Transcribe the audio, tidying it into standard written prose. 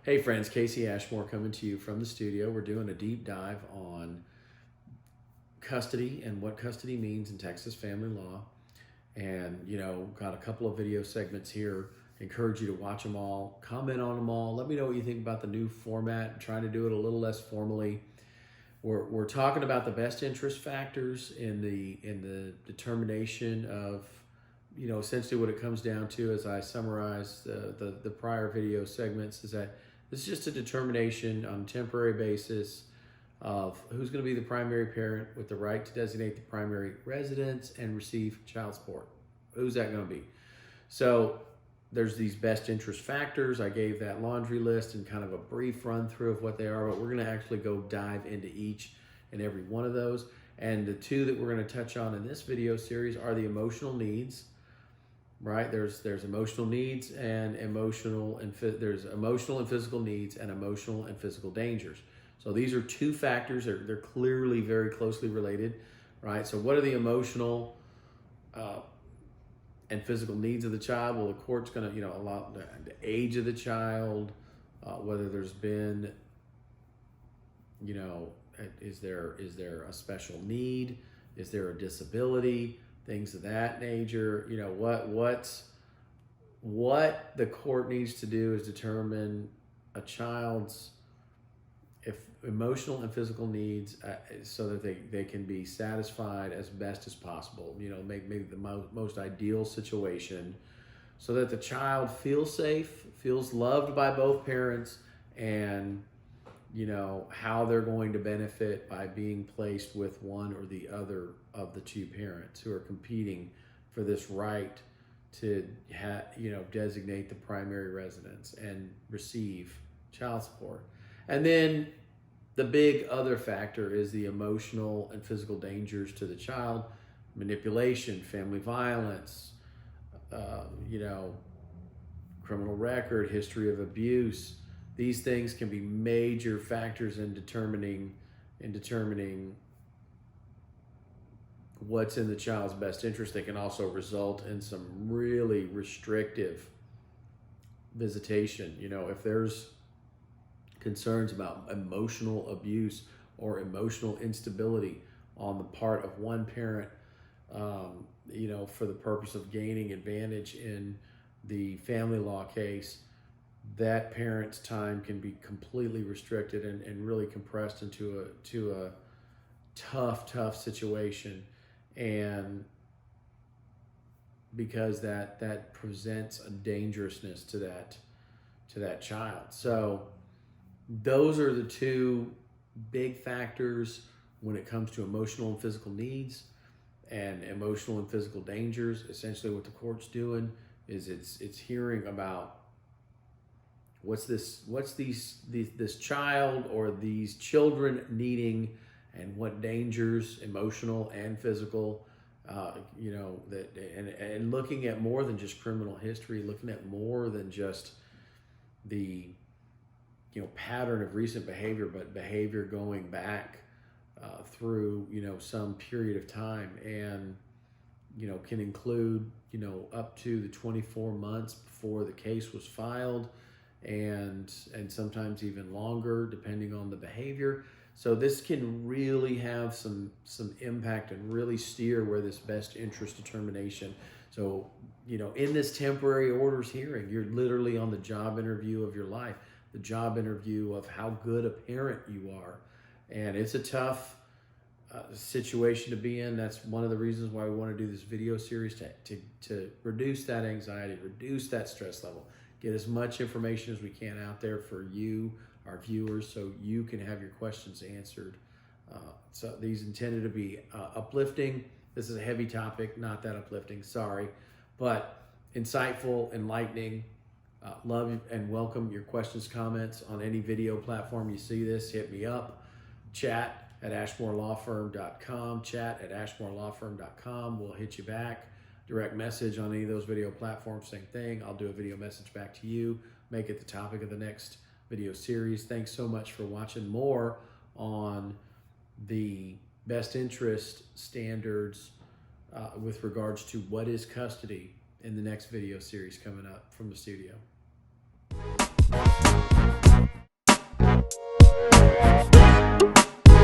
Hey friends, Casey Ashmore coming to you from the studio. We're doing a deep dive on custody and what custody means in Texas family law. And, got a couple of video segments here. Encourage you to watch them all, comment on them all. Let me know what you think about the new format. I'm trying to do it a little less formally. We're talking about the best interest factors in the determination of, essentially what it comes down to, as I summarize the prior video segments, is that this is just a determination on a temporary basis of who's going to be the primary parent with the right to designate the primary residence and receive child support. Who's that going to be? So there's these best interest factors. I gave that laundry list and kind of a brief run through of what they are, but we're going to actually go dive into each and every one of those. And the two that we're going to touch on in this video series are the emotional needs. Right, there's emotional needs and there's emotional and physical needs and emotional and physical dangers. So these are two factors. They're clearly very closely related, right? So what are the emotional and physical needs of the child? Well, the court's going to, allow the age of the child, whether there's been, is there a special need? Is there a disability? Things of that nature. What the court needs to do is determine a child's emotional and physical needs so that they can be satisfied as best as possible. Make maybe the most ideal situation so that the child feels safe, feels loved by both parents, and how they're going to benefit by being placed with one or the other of the two parents who are competing for this right to designate the primary residence and receive child support. And then the big other factor is the emotional and physical dangers to the child: manipulation, family violence, criminal record, history of abuse. These things can be major factors in determining what's in the child's best interest. They can also result in some really restrictive visitation. If there's concerns about emotional abuse or emotional instability on the part of one parent, for the purpose of gaining advantage in the family law case, that parent's time can be completely restricted and really compressed into a tough situation. And because that presents a dangerousness to that child. So those are the two big factors when it comes to emotional and physical needs and emotional and physical dangers. Essentially what the court's doing is it's hearing about what's this child or these children needing, and what dangers, emotional and physical, and looking at more than just criminal history, looking at more than just the pattern of recent behavior, but behavior going back through some period of time, and can include up to the 24 months before the case was filed, and sometimes even longer depending on the behavior. So this can really have some impact and really steer where this best interest determination. So in this temporary orders hearing, you're literally on the job interview of your life, the job interview of how good a parent you are. And it's a tough situation to be in. That's one of the reasons why we want to do this video series, to reduce that anxiety, reduce that stress level, get as much information as we can out there for you, our viewers, so you can have your questions answered. So these intended to be uplifting. This is a heavy topic, not that uplifting, sorry, but insightful, enlightening. Love and welcome your questions, comments on any video platform you see this. Hit me up. Chat at ashmorelawfirm.com. Chat at ashmorelawfirm.com. We'll hit you back. Direct message on any of those video platforms, same thing. I'll do a video message back to you. Make it the topic of the next video series. Thanks so much for watching. More on the best interest standards with regards to what is custody in the next video series coming up from the studio.